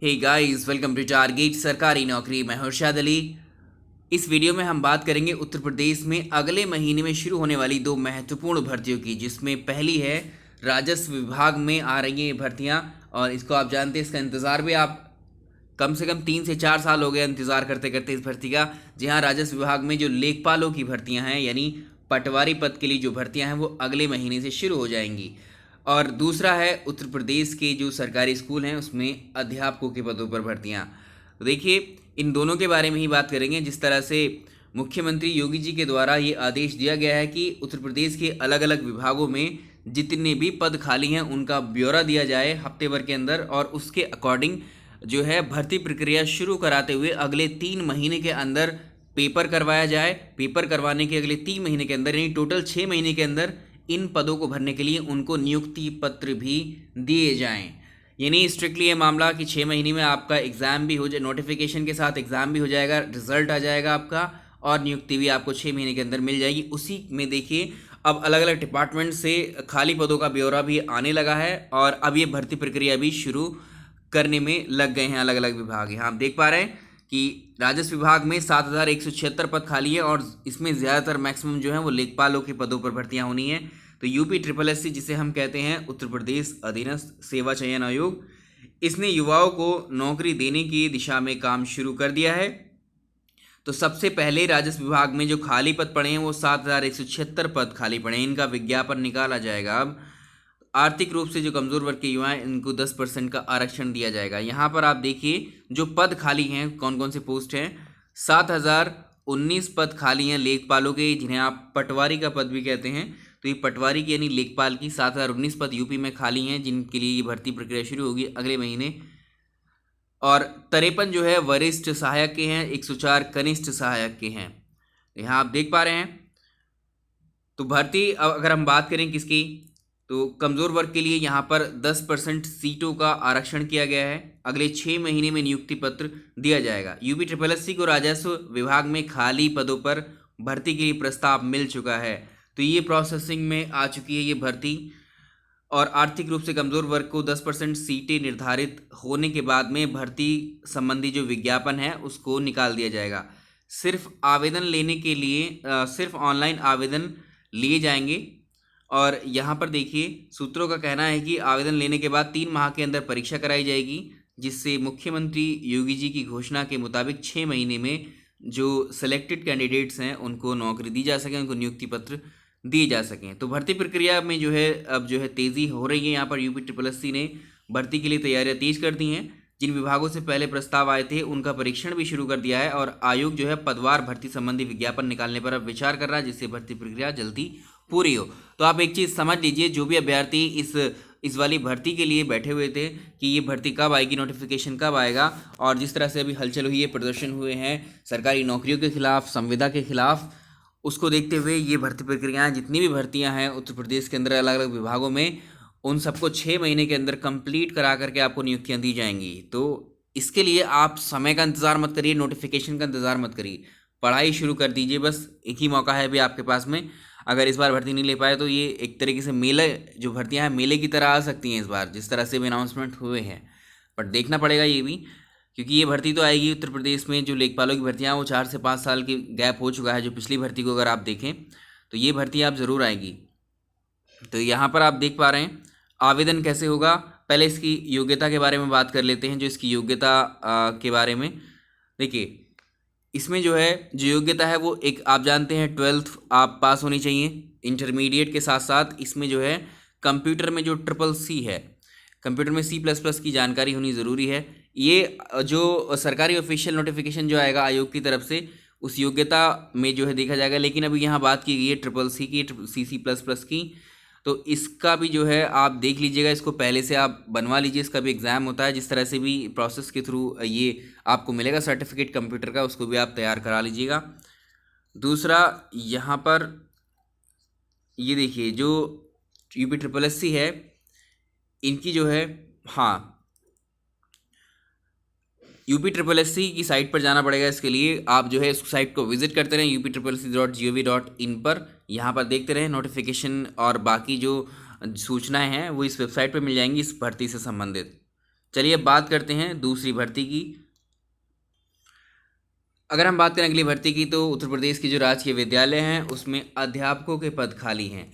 Hey guys, welcome to target Sarkari Naukri. मैं हर्षाद अली। इस video में हम बात करेंगे उत्तर प्रदेश में अगले महीने में शुरू होने वाली दो महत्वपूर्ण भर्तियों की, जिसमें पहली है राजस्व विभाग में आ रही हैं ये भर्तियां। और इसको आप जानते हैं, इसका इंतज़ार भी आप कम से कम 3 से 4 साल हो गए इंतज़ार करते करते इस भर्ती का। जी हाँ, राजस्व विभाग में जो लेखपालों की भर्तियां हैं, यानी पटवारी पद के लिए जो भर्तियां हैं, वो अगले महीने से शुरू हो जाएंगी। और दूसरा है उत्तर प्रदेश के जो सरकारी स्कूल हैं उसमें अध्यापकों के पदों पर भर्तियां। तो देखिए, इन दोनों के बारे में ही बात करेंगे। जिस तरह से मुख्यमंत्री योगी जी के द्वारा ये आदेश दिया गया है कि उत्तर प्रदेश के अलग अलग विभागों में जितने भी पद खाली हैं उनका ब्यौरा दिया जाए हफ्ते भर के अंदर, और उसके अकॉर्डिंग जो है भर्ती प्रक्रिया शुरू कराते हुए अगले 3 महीने के अंदर पेपर करवाया जाए। पेपर करवाने के अगले 3 महीने के अंदर, यानी टोटल 6 महीने के अंदर इन पदों को भरने के लिए उनको नियुक्ति पत्र भी दिए जाएं। यानी स्ट्रिक्टली ये मामला कि 6 महीने में आपका एग्ज़ाम भी हो जाए, नोटिफिकेशन के साथ एग्ज़ाम भी हो जाएगा, रिजल्ट आ जाएगा आपका, और नियुक्ति भी आपको 6 महीने के अंदर मिल जाएगी। उसी में देखिए, अब अलग अलग डिपार्टमेंट से खाली पदों का ब्यौरा भी आने लगा है, और अब ये भर्ती प्रक्रिया भी शुरू करने में लग गए हैं अलग अलग विभाग। यहाँ आप देख पा रहे हैं कि राजस्व विभाग में 7,176 पद खाली है, और इसमें ज़्यादातर मैक्सिमम जो है वो लेखपालों के पदों पर भर्तियां होनी है। तो यूपी ट्रिपल एस सी, जिसे हम कहते हैं उत्तर प्रदेश अधीनस्थ सेवा चयन आयोग, इसने युवाओं को नौकरी देने की दिशा में काम शुरू कर दिया है। तो सबसे पहले राजस्व विभाग में जो खाली पद पड़े हैं वो 7,176 पद खाली पड़े हैं। इनका विज्ञापन निकाला जाएगा। अब आर्थिक रूप से जो कमज़ोर वर्ग के युवा हैं, इनको 10% का आरक्षण दिया जाएगा। यहाँ पर आप देखिए जो पद खाली हैं, कौन कौन से पोस्ट हैं। 7,019 पद खाली हैं लेखपालों के, जिन्हें आप पटवारी का पद भी कहते हैं। तो ये पटवारी की यानी लेखपाल की 7,019 पद यूपी में खाली हैं, जिनके लिए ये भर्ती प्रक्रिया शुरू होगी अगले महीने। और 53 जो है वरिष्ठ सहायक के हैं, 104 कनिष्ठ सहायक के हैं। यहाँ आप देख पा रहे हैं। तो भर्ती अब अगर हम बात करें किसकी, तो कमज़ोर वर्ग के लिए यहाँ पर 10% सीटों का आरक्षण किया गया है। अगले 6 महीने में नियुक्ति पत्र दिया जाएगा। यूपी ट्रिपल एस सी को राजस्व विभाग में खाली पदों पर भर्ती के लिए प्रस्ताव मिल चुका है। तो ये प्रोसेसिंग में आ चुकी है ये भर्ती। और आर्थिक रूप से कमज़ोर वर्ग को 10% सीटें निर्धारित होने के बाद में भर्ती संबंधी जो विज्ञापन है उसको निकाल दिया जाएगा। सिर्फ आवेदन लेने के लिए सिर्फ ऑनलाइन आवेदन लिए जाएंगे। और यहाँ पर देखिए, सूत्रों का कहना है कि आवेदन लेने के बाद 3 माह के अंदर परीक्षा कराई जाएगी, जिससे मुख्यमंत्री योगी जी की घोषणा के मुताबिक 6 महीने में जो सिलेक्टेड कैंडिडेट्स हैं उनको नौकरी दी जा सके, उनको नियुक्ति पत्र दिए जा सकें। तो भर्ती प्रक्रिया में जो है अब जो है तेज़ी हो रही है। यहाँ पर यूपी ट्रिपल एस सी ने भर्ती के लिए तैयारियां तेज कर दी हैं। जिन विभागों से पहले प्रस्ताव आए थे उनका परीक्षण भी शुरू कर दिया है, और आयोग जो है पदवार भर्ती संबंधी विज्ञापन निकालने पर अब विचार कर रहा है, जिससे भर्ती प्रक्रिया जल्दी पूरी हो। तो आप एक चीज़ समझ लीजिए, जो भी अभ्यर्थी इस वाली भर्ती के लिए बैठे हुए थे कि ये भर्ती कब आएगी, नोटिफिकेशन कब आएगा, और जिस तरह से अभी हलचल हुई है, प्रदर्शन हुए हैं सरकारी नौकरियों के खिलाफ, संविदा के खिलाफ, उसको देखते हुए ये भर्ती प्रक्रियाएं, जितनी भी भर्तियां हैं उत्तर प्रदेश के अंदर अलग अलग विभागों में, उन सबको 6 महीने के अंदर कंप्लीट करा करके आपको नियुक्तियां दी जाएंगी। तो इसके लिए आप समय का इंतज़ार मत करिए, नोटिफिकेशन का इंतज़ार मत करिए, पढ़ाई शुरू कर दीजिए। बस एक ही मौका है अभी आपके पास में। अगर इस बार भर्ती नहीं ले पाए तो ये एक तरीके से मेले, जो भर्तियां हैं मेले की तरह आ सकती हैं इस बार, जिस तरह से भी अनाउंसमेंट हुए हैं। बट देखना पड़ेगा ये भी, क्योंकि ये भर्ती तो आएगी उत्तर प्रदेश में। जो लेखपालों की भर्तियाँ वो 4 से 5 साल की गैप हो चुका है, जो पिछली भर्ती को अगर आप देखें तो ये भर्ती आप ज़रूर आएगी। तो यहाँ पर आप देख पा रहे हैं आवेदन कैसे होगा। पहले इसकी योग्यता के बारे में बात कर लेते हैं। जो इसकी योग्यता के बारे में देखिए, इसमें जो है जो योग्यता है वो एक, आप जानते हैं 12th आप पास होनी चाहिए। इंटरमीडिएट के साथ साथ इसमें जो है कंप्यूटर में जो CCC है, कंप्यूटर में C++ की जानकारी होनी ज़रूरी है। ये जो सरकारी ऑफिशियल नोटिफिकेशन जो आएगा आयोग की तरफ से, उस योग्यता में जो है देखा जाएगा। लेकिन अभी यहाँ बात की गई है CCC की, C++ की। तो इसका भी जो है आप देख लीजिएगा, इसको पहले से आप बनवा लीजिए। इसका भी एग्ज़ाम होता है, जिस तरह से भी प्रोसेस के थ्रू ये आपको मिलेगा सर्टिफिकेट कंप्यूटर का, उसको भी आप तैयार करा लीजिएगा। दूसरा, यहाँ पर ये देखिए जो यूपी ट्रिपल एस सी है, इनकी जो है, हाँ, यूपी ट्रिपल एस सी की साइट पर जाना पड़ेगा। इसके लिए आप जो है इस साइट को विजिट करते रहें, UP SSC.gov.in पर। यहाँ पर देखते रहें नोटिफिकेशन और बाकी जो सूचनाएं हैं वो इस वेबसाइट पर मिल जाएंगी इस भर्ती से संबंधित। चलिए अब बात करते हैं दूसरी भर्ती की। अगर हम बात करें अगली भर्ती की, तो उत्तर प्रदेश के जो राजकीय विद्यालय हैं उसमें अध्यापकों के पद खाली हैं।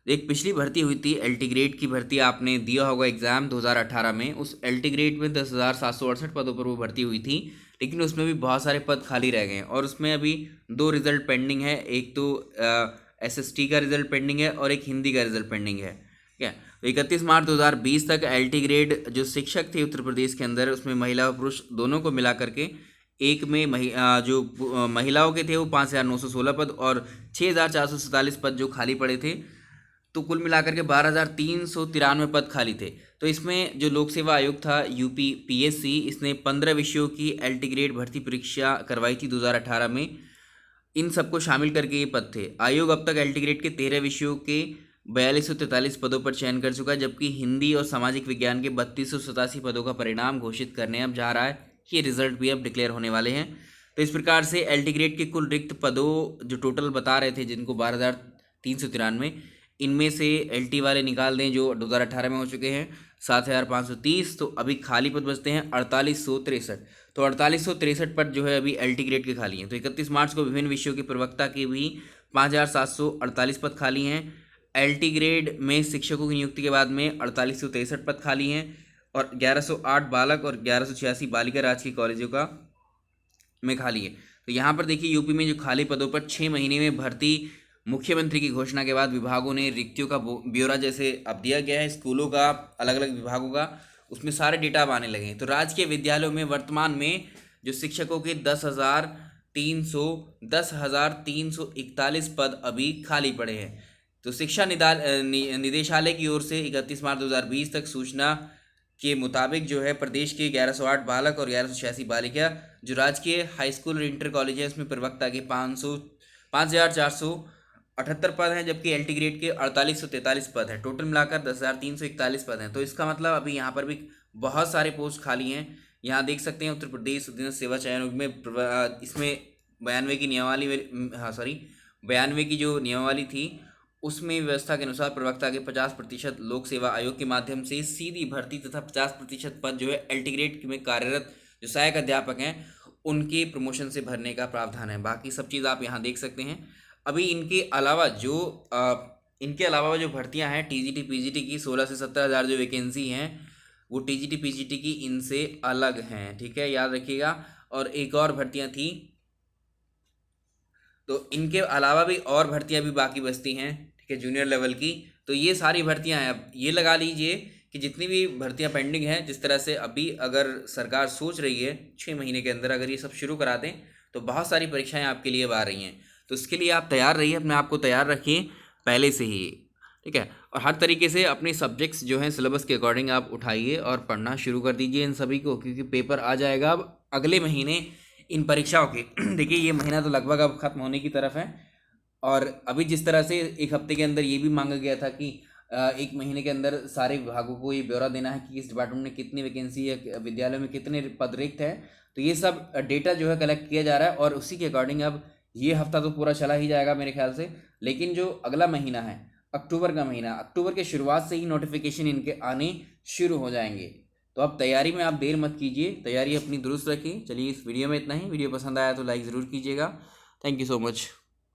एक पिछली भर्ती हुई थी एलटी ग्रेड की भर्ती, आपने दिया होगा एग्ज़ाम 2018 में। उस एलटी ग्रेड में 10,768 पदों पर वो भर्ती हुई थी, लेकिन उसमें भी बहुत सारे पद खाली रह गए हैं और उसमें अभी 2 रिज़ल्ट पेंडिंग है। एक तो एसएसटी का रिज़ल्ट पेंडिंग है और एक हिंदी का रिज़ल्ट पेंडिंग है। ठीक है, तो 31 मार्च 2020 तक एलटी ग्रेड जो शिक्षक थे उत्तर प्रदेश के अंदर, उसमें महिला और पुरुष दोनों को मिला करके एक में महिलाओं के थे वो 5,916 पद और 6,447 पद जो खाली पड़े थे, तो कुल मिलाकर के 12,393 पद खाली थे। तो इसमें जो लोक सेवा आयोग था यूपी पीएससी, इसने 15 विषयों की एलटी ग्रेड भर्ती परीक्षा करवाई थी 2018 में। इन सबको शामिल करके ये पद थे। आयोग अब तक एलटी ग्रेड के 13 विषयों के 4243 पदों पर चयन कर चुका है, जबकि हिंदी और सामाजिक विज्ञान के 3287 पदों का परिणाम घोषित करने अब जा रहा है। ये रिजल्ट भी अब डिक्लेयर होने वाले हैं। तो इस प्रकार से एलटी ग्रेड के कुल रिक्त पदों जो टोटल बता रहे थे, जिनको 12,393, इनमें से एलटी वाले निकाल दें जो 2018 में हो चुके हैं 7,530, तो अभी खाली पद बचते हैं 4,863। तो 4,863 पद जो है अभी एलटी ग्रेड के खाली हैं। तो 31 मार्च को विभिन्न विषयों के प्रवक्ता के भी 5,748 पद खाली हैं। एलटी ग्रेड में शिक्षकों की नियुक्ति के बाद में 4,863 पद खाली हैं और 1,108 बालक और 1,186 बालिका राजकीय कॉलेजों का में खाली है। तो यहाँ पर देखिए यूपी में जो खाली पदों पर 6 महीने में भर्ती मुख्यमंत्री की घोषणा के बाद विभागों ने रिक्तियों का ब्यौरा जैसे अब दिया गया है स्कूलों का, अलग अलग विभागों का, उसमें सारे डेटा अब आने लगे हैं। तो राजकीय विद्यालयों में वर्तमान में जो शिक्षकों के 10,341 पद अभी खाली पड़े हैं। तो शिक्षा निदेशालय की ओर से 31 मार्च 2020 तक सूचना के मुताबिक जो है प्रदेश के 1,108 बालक और 1,186 बालिका जो राजकीय हाई स्कूल और इंटर कॉलेज है, उसमें प्रवक्ता के 5,478 पद हैं, जबकि एलटी ग्रेड के 4,843 पद हैं। टोटल मिलाकर 10,341 पद हैं। तो इसका मतलब अभी यहाँ पर भी बहुत सारे पोस्ट खाली हैं। यहाँ देख सकते हैं उत्तर प्रदेश सेवा चयन आयोग में इसमें 92 की जो नियमावली थी, उसमें व्यवस्था के अनुसार प्रवक्ता के 50% लोक सेवा आयोग के माध्यम से सीधी भर्ती तथा 50% पद जो है एलटी ग्रेड में कार्यरत जो सहायक अध्यापक हैं उनके प्रमोशन से भरने का प्रावधान है। बाकी सब चीज़ आप यहाँ देख सकते हैं। अभी इनके अलावा जो भर्तियाँ हैं टीजीटी पीजीटी की 16 से 17 हज़ार जो वैकेंसी हैं, वो टीजीटी पीजीटी की इनसे अलग हैं। ठीक है, याद रखिएगा। और एक और भर्तियाँ थी, तो इनके अलावा भी और भर्तियाँ भी बाकी बचती हैं। ठीक है, जूनियर लेवल की। तो ये सारी भर्तियां हैं। अब ये लगा लीजिए कि जितनी भी भर्तियां पेंडिंग हैं, जिस तरह से अभी अगर सरकार सोच रही है 6 महीने के अंदर अगर ये सब शुरू करा दें तो बहुत सारी परीक्षाएं आपके लिए अब आ रही हैं। तो इसके लिए आप तैयार रहिए, अपने आप को तैयार रखिए पहले से ही। ठीक है, और हर तरीके से अपने सब्जेक्ट्स जो हैं सिलेबस के अकॉर्डिंग आप उठाइए और पढ़ना शुरू कर दीजिए इन सभी को, क्योंकि पेपर आ जाएगा अब अगले महीने इन परीक्षाओं के। देखिए ये महीना तो लगभग अब खत्म होने की तरफ है और अभी जिस तरह से एक हफ्ते के अंदर ये भी मांगा गया था कि एक महीने के अंदर सारे विभागों को ये ब्यौरा देना है कि इस डिपार्टमेंट में कितनी वैकेंसी है, विद्यालय में कितने पद रिक्त हैं। तो ये सब डेटा जो है कलेक्ट किया जा रहा है और उसी के अकॉर्डिंग अब ये हफ्ता तो पूरा चला ही जाएगा मेरे ख्याल से। लेकिन जो अगला महीना है अक्टूबर का महीना, अक्टूबर के शुरुआत से ही नोटिफिकेशन इनके आने शुरू हो जाएंगे। तो अब तैयारी में आप देर मत कीजिए, तैयारी अपनी दुरुस्त रखिए। चलिए इस वीडियो में इतना ही। वीडियो पसंद आया तो लाइक ज़रूर कीजिएगा। Thank you so much.